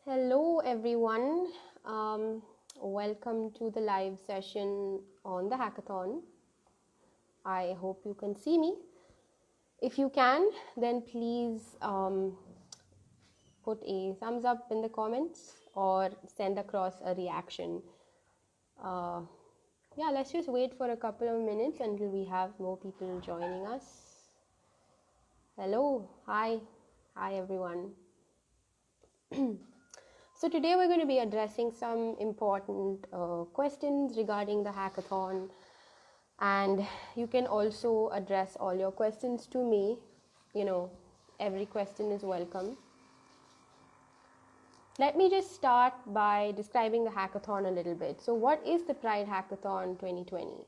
Hello, everyone. Welcome to the live session on the hackathon. I hope you can see me. If you can, then please put a thumbs up in the comments or send across a reaction. Yeah, let's just wait for a couple of minutes until we have more people joining us. Hello, hi everyone. So today we're going to be addressing some important questions regarding the hackathon, and you can also address all your questions to me. Every question is welcome. Let me just start by describing the hackathon a little bit. So what is the Pride Hackathon 2020?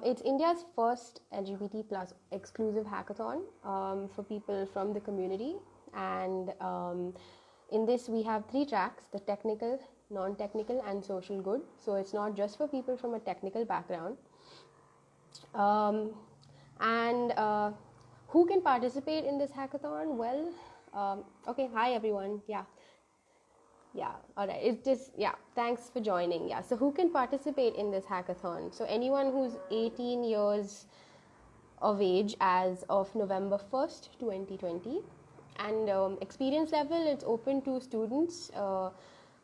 It's India's first LGBT plus exclusive hackathon for people from the community, and in this we have 3 tracks: the technical, non-technical and social good. So it's not just for people from a technical background. And who can participate in this hackathon? Well, okay, hi everyone. All right, it's just, thanks for joining. So who can participate in this hackathon? So anyone who's 18 years of age as of November 1st, 2020, and experience level, it's open to students,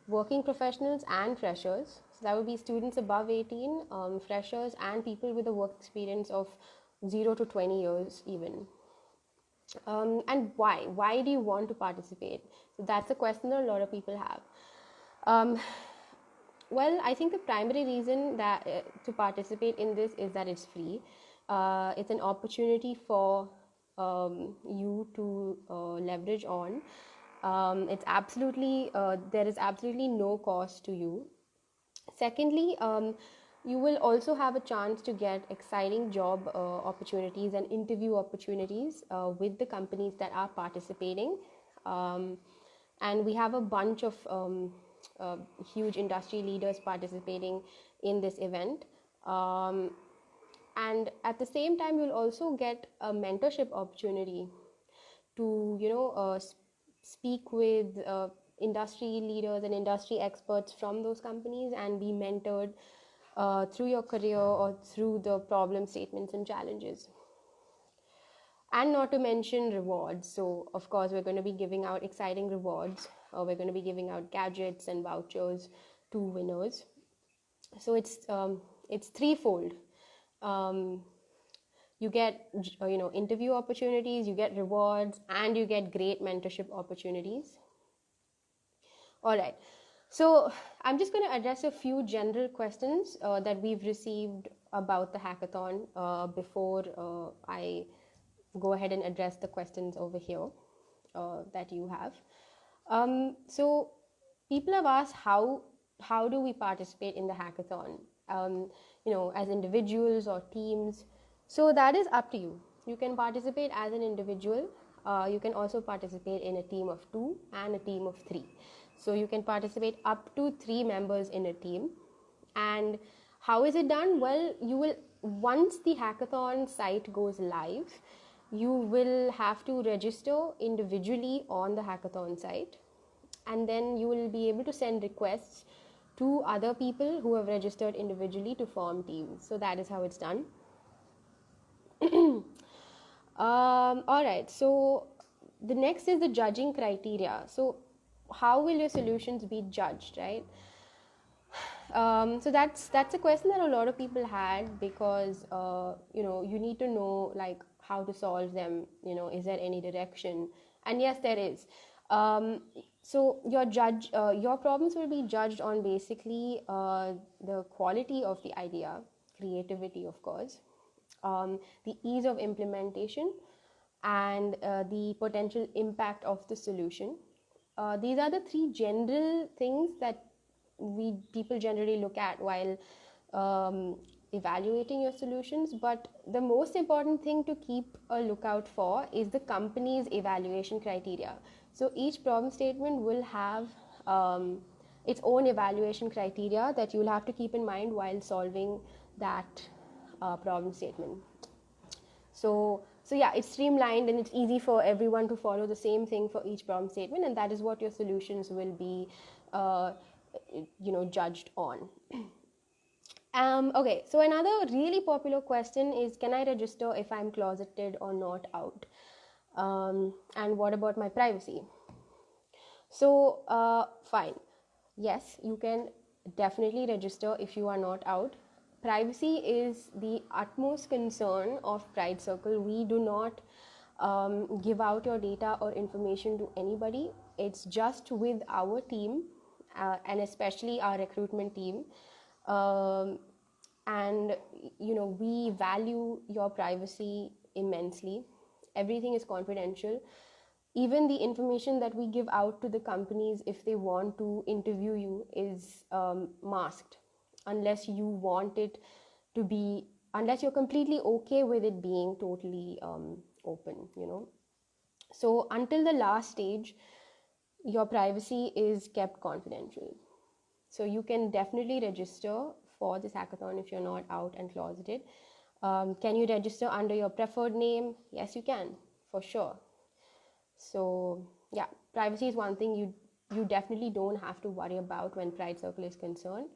working professionals and freshers. So that would be students above 18, freshers, and people with a work experience of 0 to 20 years even. And why do you want to participate? So that's a question that a lot of people have. Well, I think the primary reason that to participate in this is that it's free. It's an opportunity for you to leverage on. It's absolutely there is absolutely no cost to you. Secondly, you will also have a chance to get exciting job opportunities and interview opportunities with the companies that are participating. And we have a bunch of huge industry leaders participating in this event. And at the same time, you'll also get a mentorship opportunity to, speak with industry leaders and industry experts from those companies and be mentored through your career or through the problem statements and challenges. And not to mention rewards. So of course we're going to be giving out exciting rewards. We're going to be giving out gadgets and vouchers to winners. So it's threefold. You get interview opportunities, you get rewards, and you get great mentorship opportunities. All right, so I'm just going to address a few general questions that we've received about the hackathon before I go ahead and address the questions over here that you have. So people have asked how do we participate in the hackathon, as individuals or teams. So that is up to you. You can participate as an individual. You can also participate in a team of 2 and a team of 3. So you can participate up to 3 members in a team. And how is it done? Well, you will, once the hackathon site goes live, you will have to register individually on the hackathon site, and then you will be able to send requests to other people who have registered individually to form teams. So that is how it's done. All right, so the next is the judging criteria. So how will your solutions be judged, right? So that's a question that a lot of people had, because you need to know like how to solve them. Is there any direction? And yes, there is. So your problems will be judged on basically the quality of the idea, creativity, of course, the ease of implementation, and the potential impact of the solution. These are the 3 general things that people generally look at while evaluating your solutions. But the most important thing to keep a lookout for is the company's evaluation criteria. So each problem statement will have its own evaluation criteria that you'll have to keep in mind while solving that problem statement. So So yeah, it's streamlined and it's easy for everyone to follow the same thing for each problem statement, and that is what your solutions will be judged on. Okay, so another really popular question is, can I register if I'm closeted or not out? And what about my privacy? So, fine. Yes, you can definitely register if you are not out. Privacy is the utmost concern of Pride Circle. We do not give out your data or information to anybody. It's just with our team, and especially our recruitment team. Um, and we value your privacy immensely. Everything is confidential. Even the information that we give out to the companies, if they want to interview you, is masked, unless you want it to be, unless you're completely okay with it being totally open. So until the last stage, your privacy is kept confidential. So you can definitely register for this hackathon if you're not out and closeted. Can you register under your preferred name? Yes, you can, for sure. So yeah, privacy is one thing you definitely don't have to worry about when Pride Circle is concerned.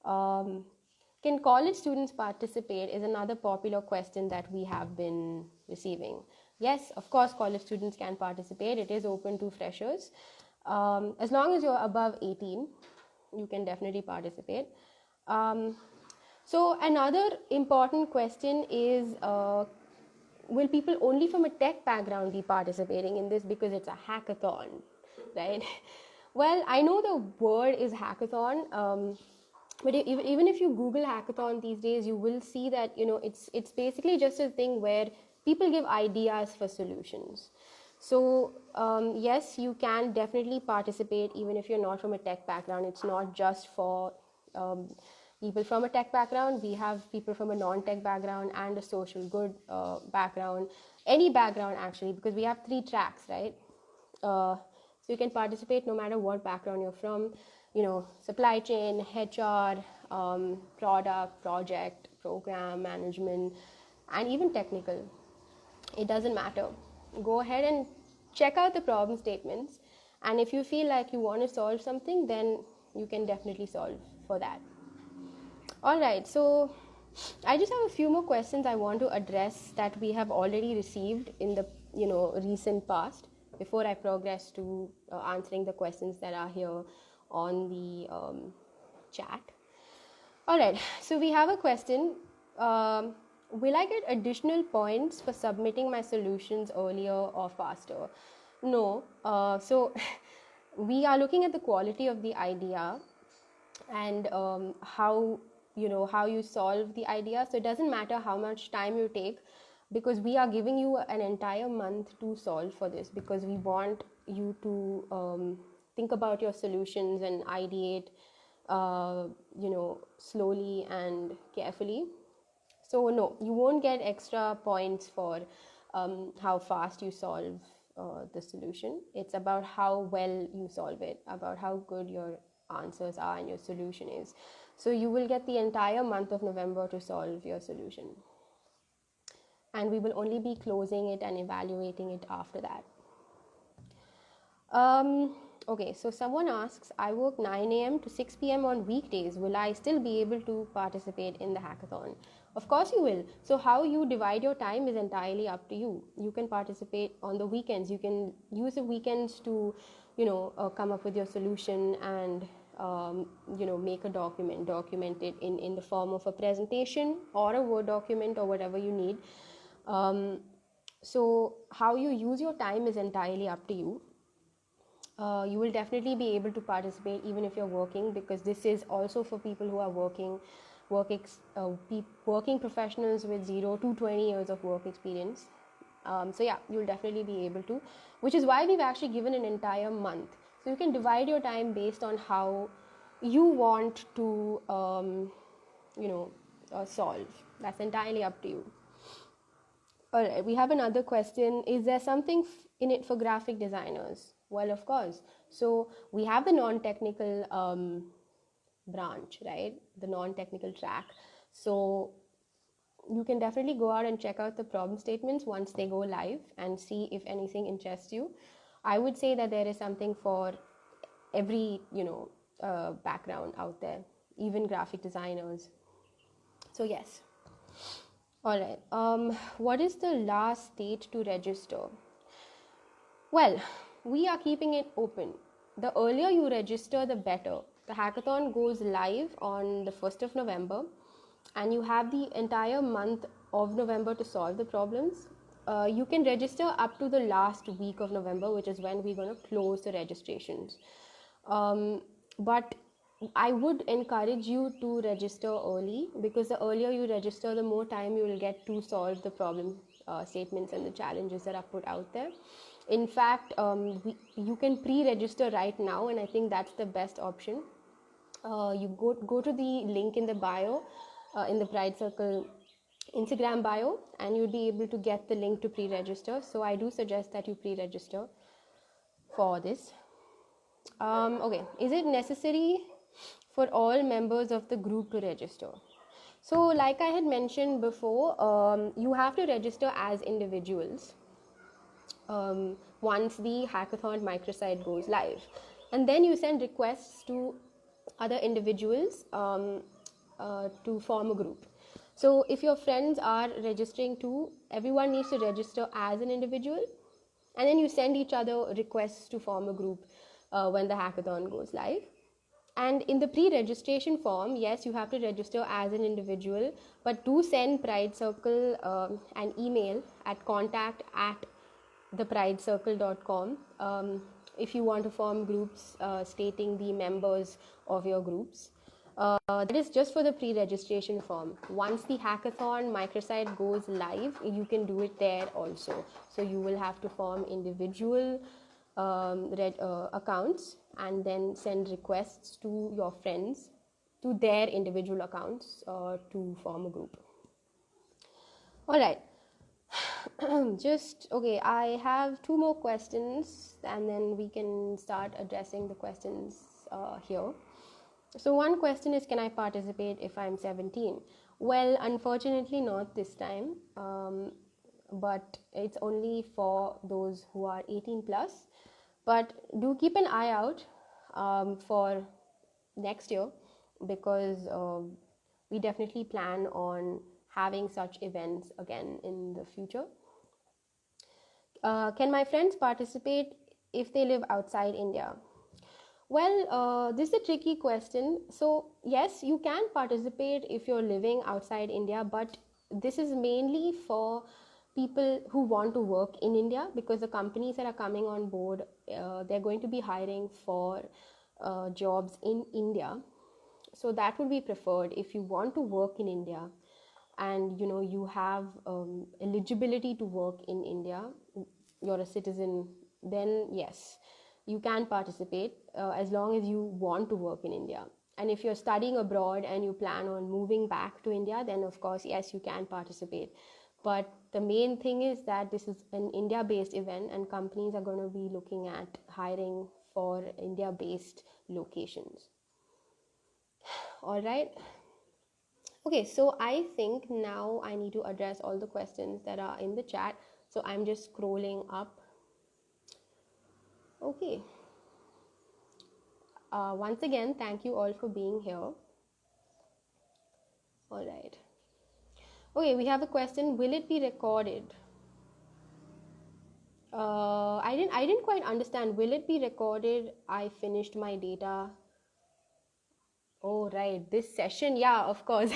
Can college students participate is another popular question that we have been receiving. Yes, of course, college students can participate. It is open to freshers. As long as you're above 18, you can definitely participate. So another important question is, will people only from a tech background be participating in this because it's a hackathon, right? Well, I know the word is hackathon, but even if you Google hackathon these days, you will see that it's basically just a thing where people give ideas for solutions. So yes, you can definitely participate even if you're not from a tech background. It's not just for people from a tech background. We have people from a non-tech background and a social good background, any background actually, because we have 3 tracks, right? So you can participate no matter what background you're from, supply chain, HR, product, project, program management, and even technical. It doesn't matter. Go ahead and check out the problem statements, and if you feel like you want to solve something, then you can definitely solve for that. All right, so I just have a few more questions I want to address that we have already received in the recent past before I progress to answering the questions that are here on the chat. All right, so we have a question. Will I get additional points for submitting my solutions earlier or faster? No. So we are looking at the quality of the idea and how you solve the idea. So it doesn't matter how much time you take, because we are giving you an entire month to solve for this, because we want you to think about your solutions and ideate slowly and carefully. So no, you won't get extra points for how fast you solve the solution. It's about how well you solve it, about how good your answers are and your solution is. So you will get the entire month of November to solve your solution. And we will only be closing it and evaluating it after that. Okay, so someone asks, I work 9 a.m. to 6 p.m. on weekdays. Will I still be able to participate in the hackathon? Of course you will. So how you divide your time is entirely up to you. You can participate on the weekends. You can use the weekends to, come up with your solution and, make a document it in the form of a presentation or a Word document or whatever you need. So how you use your time is entirely up to you. You will definitely be able to participate even if you're working, because this is also for people who are working professionals with 0 to 20 years of work experience. So yeah, you'll definitely be able to, which is why we've actually given an entire month. So you can divide your time based on how you want to solve. That's entirely up to you. All right, we have another question. Is there something in it for graphic designers? Well, of course. So we have the non-technical branch, right? The non-technical track. So you can definitely go out and check out the problem statements once they go live and see if anything interests you. I would say that there is something for every background out there, even graphic designers. So yes. All right. What is the last date to register? Well, we are keeping it open. The earlier you register, the better. The hackathon goes live on the 1st of November, and you have the entire month of November to solve the problems. You can register up to the last week of November, which is when we're going to close the registrations. But I would encourage you to register early, because the earlier you register, the more time you will get to solve the problem statements and the challenges that are put out there. In fact, you can pre-register right now, and I think that's the best option. You go to the link in the bio, in the Pride Circle Instagram bio, and you'll be able to get the link to pre-register. So I do suggest that you pre-register for this. Okay, is it necessary for all members of the group to register? So like I had mentioned before, you have to register as individuals once the hackathon microsite goes live, and then you send requests to other individuals to form a group. So if your friends are registering too, everyone needs to register as an individual, and then you send each other requests to form a group when the hackathon goes live. And in the pre-registration form, yes, you have to register as an individual, but do send Pride Circle an email at contact@thepridecircle.com if you want to form groups stating the members of your groups. That is just for the pre-registration form. Once the hackathon microsite goes live, you can do it there also. So you will have to form individual accounts and then send requests to your friends to their individual accounts to form a group. All right. Okay, I have 2 more questions, and then we can start addressing the questions here. So one question is, can I participate if I'm 17? Well, unfortunately not this time, but it's only for those who are 18 plus. But do keep an eye out for next year, because we definitely plan on having such events again in the future. Can my friends participate if they live outside India? Well, this is a tricky question. So yes, you can participate if you're living outside India, but this is mainly for people who want to work in India, because the companies that are coming on board, they're going to be hiring for jobs in India. So that would be preferred if you want to work in India and you have eligibility to work in India, you're a citizen, then yes, you can participate as long as you want to work in India. And if you're studying abroad and you plan on moving back to India, then of course, yes, you can participate. But the main thing is that this is an India-based event, and companies are going to be looking at hiring for India-based locations. All right. Okay, so I think now I need to address all the questions that are in the chat. So I'm just scrolling up. Okay. Once again, thank you all for being here. All right. Okay, we have a question. Will it be recorded? I didn't quite understand. Will it be recorded? I finished my data. Oh, right. This session, yeah, of course.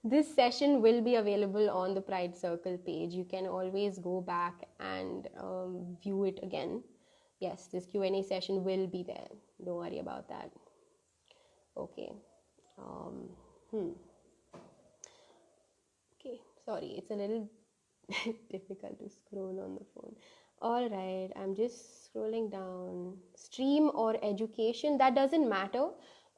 This session will be available on the Pride Circle page. You can always go back and view it again. Yes, this Q&A session will be there. Don't worry about that. Okay. Okay, sorry, it's a little difficult to scroll on the phone. All right, I'm just scrolling down. Stream or education, that doesn't matter.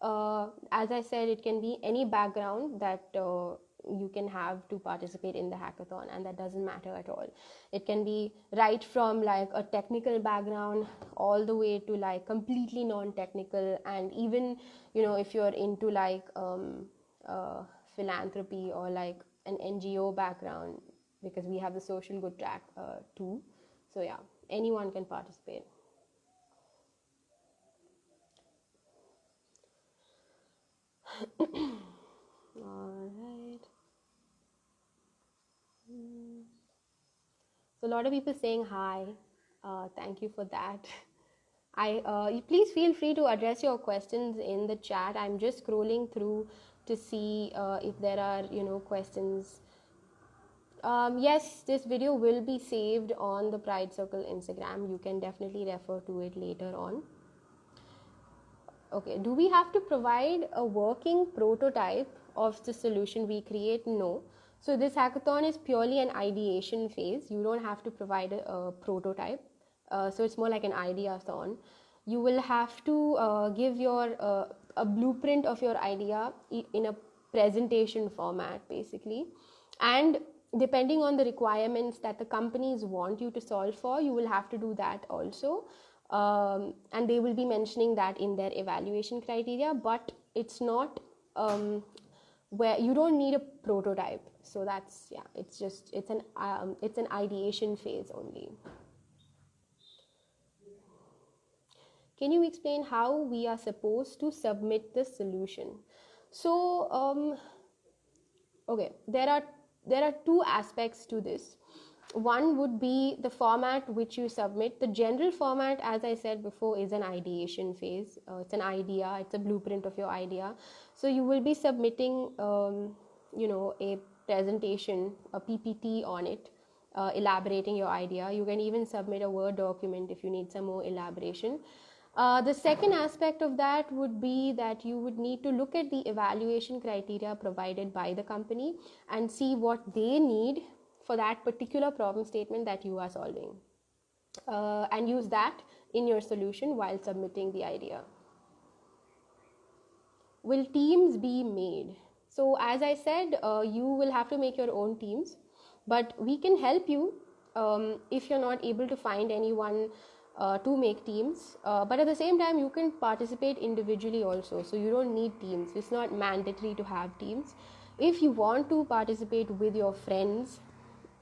As I said, it can be any background that you can have to participate in the hackathon, and that doesn't matter at all. It can be right from like a technical background all the way to like completely non-technical, and even if you're into like philanthropy or like an NGO background, because we have the social good track too. So yeah, anyone can participate. All right. So a lot of people saying hi. Thank you for that. You please feel free to address your questions in the chat. I'm just scrolling through to see if there are questions. Yes, this video will be saved on the Pride Circle Instagram. You can definitely refer to it later on. Okay, do we have to provide a working prototype of the solution we create? No. So this hackathon is purely an ideation phase. You don't have to provide a prototype. So it's more like an ideathon. You will have to give a blueprint of your idea in a presentation format, basically. And depending on the requirements that the companies want you to solve for, you will have to do that also. And they will be mentioning that in their evaluation criteria, but it's not where you don't need a prototype. So that's, yeah, it's an ideation phase only. Can you explain how we are supposed to submit the solution? So okay, there are two aspects to this. One would be the format which you submit. The general format, as I said before, is an ideation phase. It's an idea, it's a blueprint of your idea. So you will be submitting a presentation, a PPT on it, elaborating your idea. You can even submit a Word document if you need some more elaboration. The second aspect of that would be that you would need to look at the evaluation criteria provided by the company and see what they need for that particular problem statement that you are solving, and use that in your solution while submitting the idea. Will teams be made? So as I said, you will have to make your own teams, but we can help you if you're not able to find anyone to make teams, but at the same time you can participate individually also, so you don't need teams. It's not mandatory to have teams. If you want to participate with your friends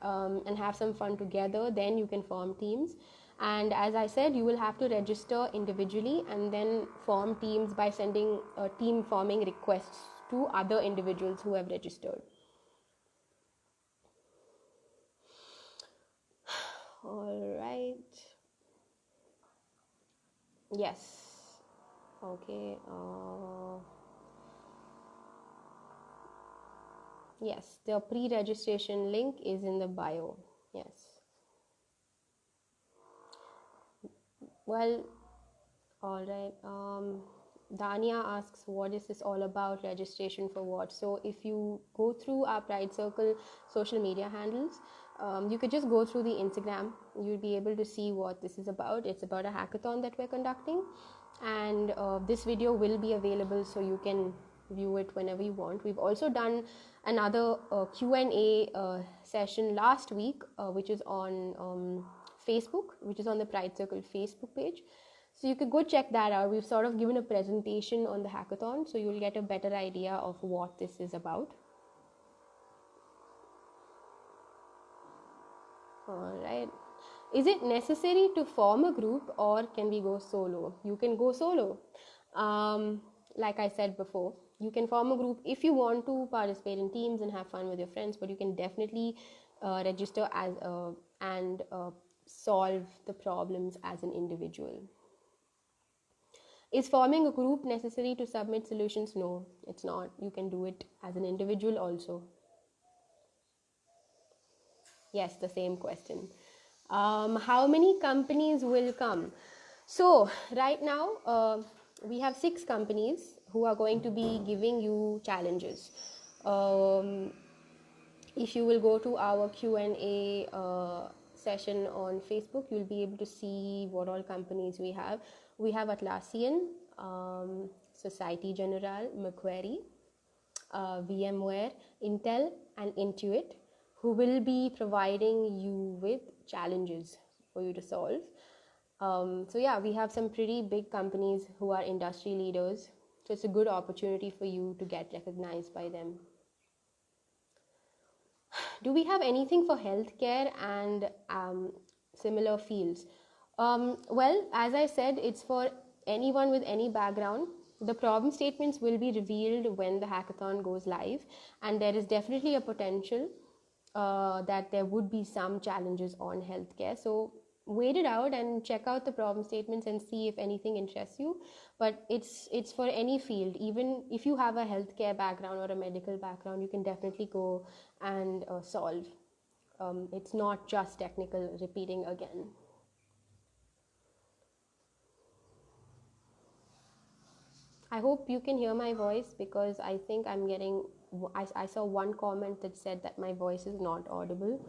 and have some fun together, then you can form teams. And as I said, you will have to register individually and then form teams by sending team forming requests to other individuals who have registered. All right. Yes. Okay. Yes, the pre-registration link is in the bio. Yes. Well, all right. Dania asks, what is this all about? Registration for what? So if you go through our Pride Circle social media handles, you could just go through the Instagram. You'll be able to see what this is about. It's about a hackathon that we're conducting, and this video will be available so you can view it whenever you want. We've also done another Q&A session last week, which is on Facebook, which is on the Pride Circle Facebook page. So you could go check that out. We've sort of given a presentation on the hackathon, so you'll get a better idea of what this is about. All right. Is it necessary to form a group, or can we go solo? You can go solo. Like I said before, you can form a group if you want to participate in teams and have fun with your friends, but you can definitely register as and solve the problems as an individual. Is forming a group necessary to submit solutions? No, it's not. You can do it as an individual also. Yes, the same question. How many companies will come? So right now we have 6 companies who are going to be giving you challenges. If you will go to our Q&A session on Facebook, you'll be able to see what all companies we have. We have Atlassian, Society Generale, Macquarie, VMware, Intel, and Intuit, who will be providing you with challenges for you to solve. So yeah, we have some pretty big companies who are industry leaders. So it's a good opportunity for you to get recognized by them. Do we have anything for healthcare and similar fields? Well, as I said, it's for anyone with any background. The problem statements will be revealed when the hackathon goes live, and there is definitely a potential that there would be some challenges on healthcare. So wait it out and check out the problem statements and see if anything interests you. But it's for any field. Even if you have a healthcare background or a medical background, you can definitely go and solve. It's not just technical repeating again. I hope you can hear my voice, because I think I'm getting, I saw one comment that said that my voice is not audible.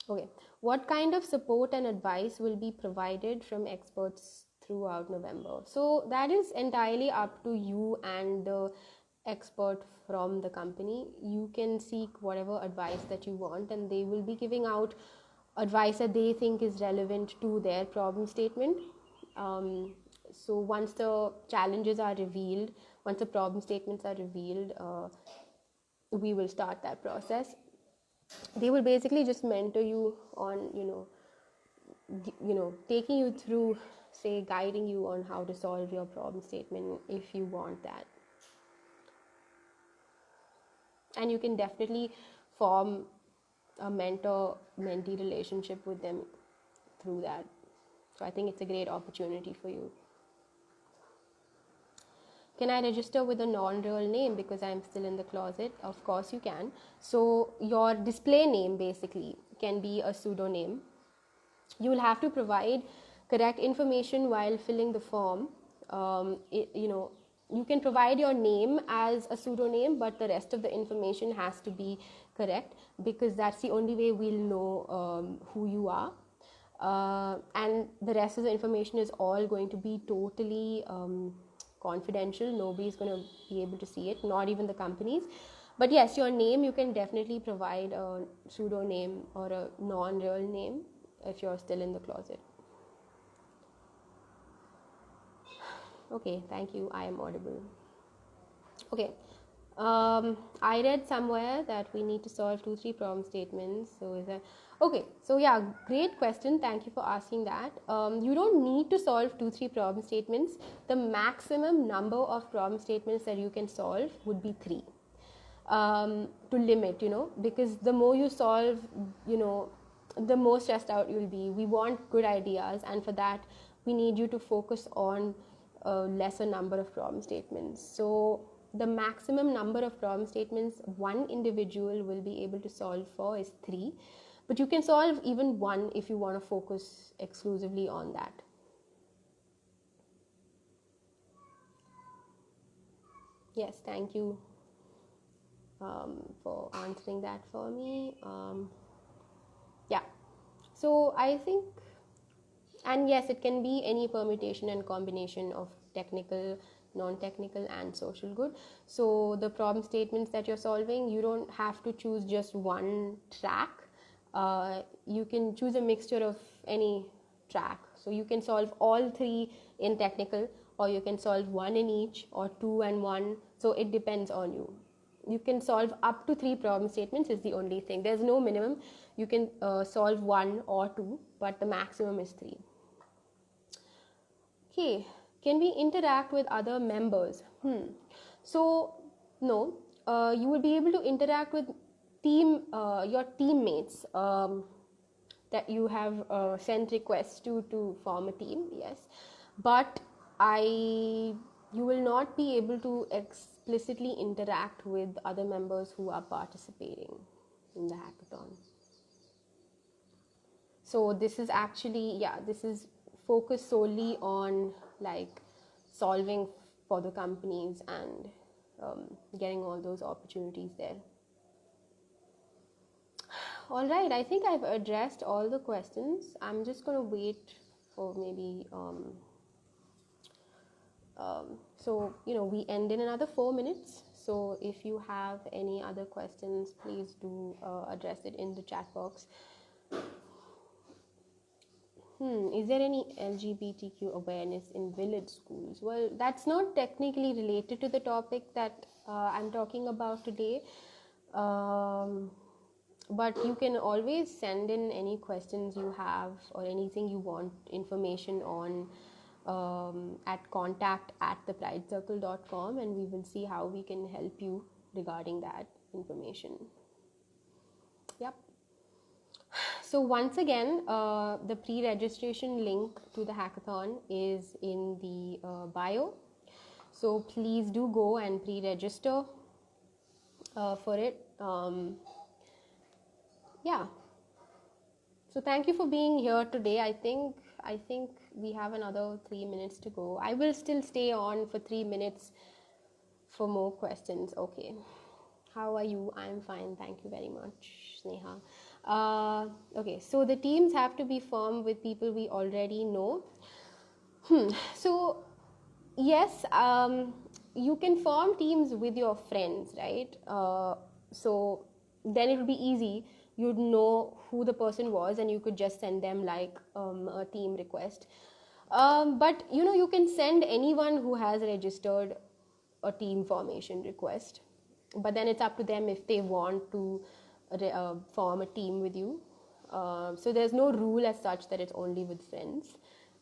Okay, what kind of support and advice will be provided from experts throughout November? So that is entirely up to you and the expert from the company. You can seek whatever advice that you want, and they will be giving out advice that they think is relevant to their problem statement. So once the challenges are revealed, once the problem statements are revealed, we will start that process. They will basically just mentor you on, taking you through, say, guiding you on how to solve your problem statement if you want that. And you can definitely form a mentor-mentee relationship with them through that. So I think it's a great opportunity for you. Can I register with a non-real name because I'm still in the closet? Of course you can. So your display name basically can be a pseudonym. You will have to provide correct information while filling the form. You can provide your name as a pseudonym, but the rest of the information has to be correct, because that's the only way we'll know who you are. And the rest of the information is all going to be totally confidential. Nobody's going to be able to see it, not even the companies. But yes, your name, you can definitely provide a pseudonym or a non-real name if you're still in the closet. Okay, thank you. I am audible. Okay. I read somewhere that we need to solve 2-3 problem statements. So is that okay? So yeah, great question. Thank you for asking that. You don't need to solve 2-3 problem statements. The maximum number of problem statements that you can solve would be 3. To limit, because the more you solve, the more stressed out you'll be. We want good ideas, and for that, we need you to focus on a lesser number of problem statements. So the maximum number of problem statements one individual will be able to solve for is 3, but you can solve even 1 if you want to focus exclusively on that. Yes, thank you for answering that for me. Yeah, so I think, and yes, it can be any permutation and combination of technical, non-technical, and social good. So the problem statements that you're solving, you don't have to choose just one track. You can choose a mixture of any track. So you can solve all 3 in technical, or you can solve 1 in each, or 2 and 1. So it depends on you. You can solve up to 3 problem statements is the only thing. There's no minimum. You can solve 1 or 2, but the maximum is 3. Okay, can we interact with other members? So no, you will be able to interact with your teammates that you have sent requests to form a team. Yes, but you will not be able to explicitly interact with other members who are participating in the hackathon. So this is actually, this is focused solely on like solving for the companies and getting all those opportunities there. All right, I think I've addressed all the questions. I'm just going to wait for maybe so we end in another 4 minutes. So if you have any other questions, please do address it in the chat box. Is there any LGBTQ awareness in village schools? Well, that's not technically related to the topic that I'm talking about today. But you can always send in any questions you have or anything you want information on at contact@thepridecircle.com, and we will see how we can help you regarding that information. Yep. So once again, the pre-registration link to the hackathon is in the bio. So please do go and pre-register for it. Yeah. So thank you for being here today. I think we have another 3 minutes to go. I will still stay on for 3 minutes for more questions. Okay. How are you? I'm fine. Thank you very much, Sneha. Okay, so the teams have to be formed with people we already know. So, yes, you can form teams with your friends, right? So then it would be easy. You'd know who the person was and you could just send them like a team request. But you can send anyone who has registered a team formation request, but then it's up to them if they want to form a team with you. So there's no rule as such that it's only with friends,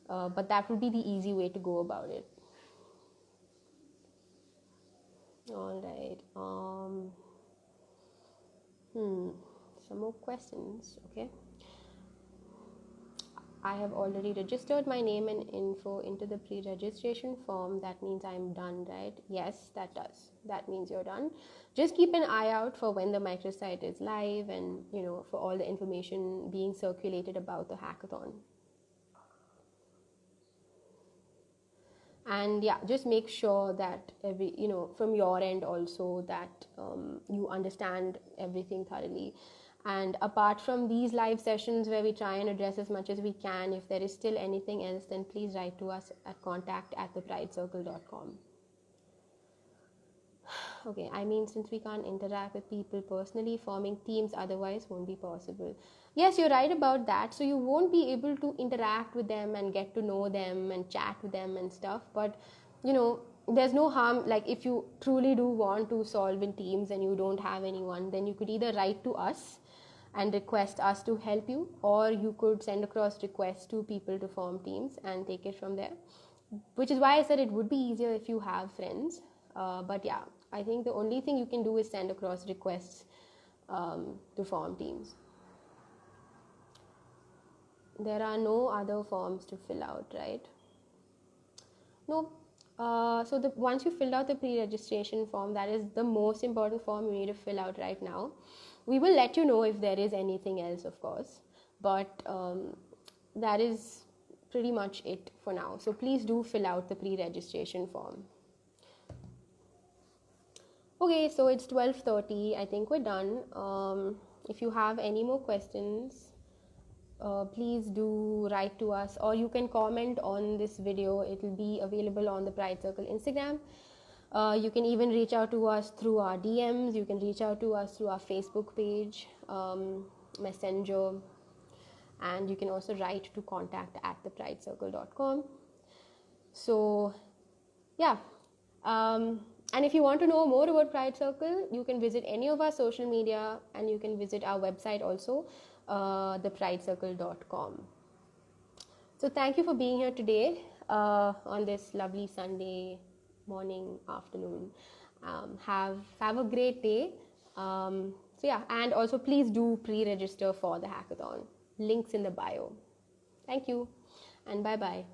but that would be the easy way to go about it. All right. Some more questions. Okay. I have already registered my name and info into the pre-registration form. That means I'm done, right? Yes, that does. That means you're done. Just keep an eye out for when the microsite is live and, for all the information being circulated about the hackathon. And yeah, just make sure that from your end also that you understand everything thoroughly. And apart from these live sessions where we try and address as much as we can, if there is still anything else, then please write to us at contact@thepridecircle.com. Okay, I mean, since we can't interact with people personally, forming teams otherwise won't be possible. Yes, you're right about that. So you won't be able to interact with them and get to know them and chat with them and stuff. But, there's no harm. Like, if you truly do want to solve in teams and you don't have anyone, then you could either write to us and request us to help you, or you could send across requests to people to form teams and take it from there, which is why I said it would be easier if you have friends. But yeah, I think the only thing you can do is send across requests to form teams. There are no other forms to fill out, right? No. So once you filled out the pre-registration form, that is the most important form you need to fill out right now. We will let you know if there is anything else, of course, but that is pretty much it for now. So please do fill out the pre-registration form. Okay, so it's 12:30. I think we're done. If you have any more questions, please do write to us, or you can comment on this video. It will be available on the Pride Circle Instagram. You can even reach out to us through our DMs. You can reach out to us through our Facebook page, Messenger, and you can also write to contact@thepridecircle.com. So, yeah. And if you want to know more about Pride Circle, you can visit any of our social media, and you can visit our website also, thepridecircle.com. So thank you for being here today on this lovely Sunday morning, afternoon. Have a great day. So yeah, and also please do pre-register for the hackathon. Links in the bio. Thank you, and bye-bye.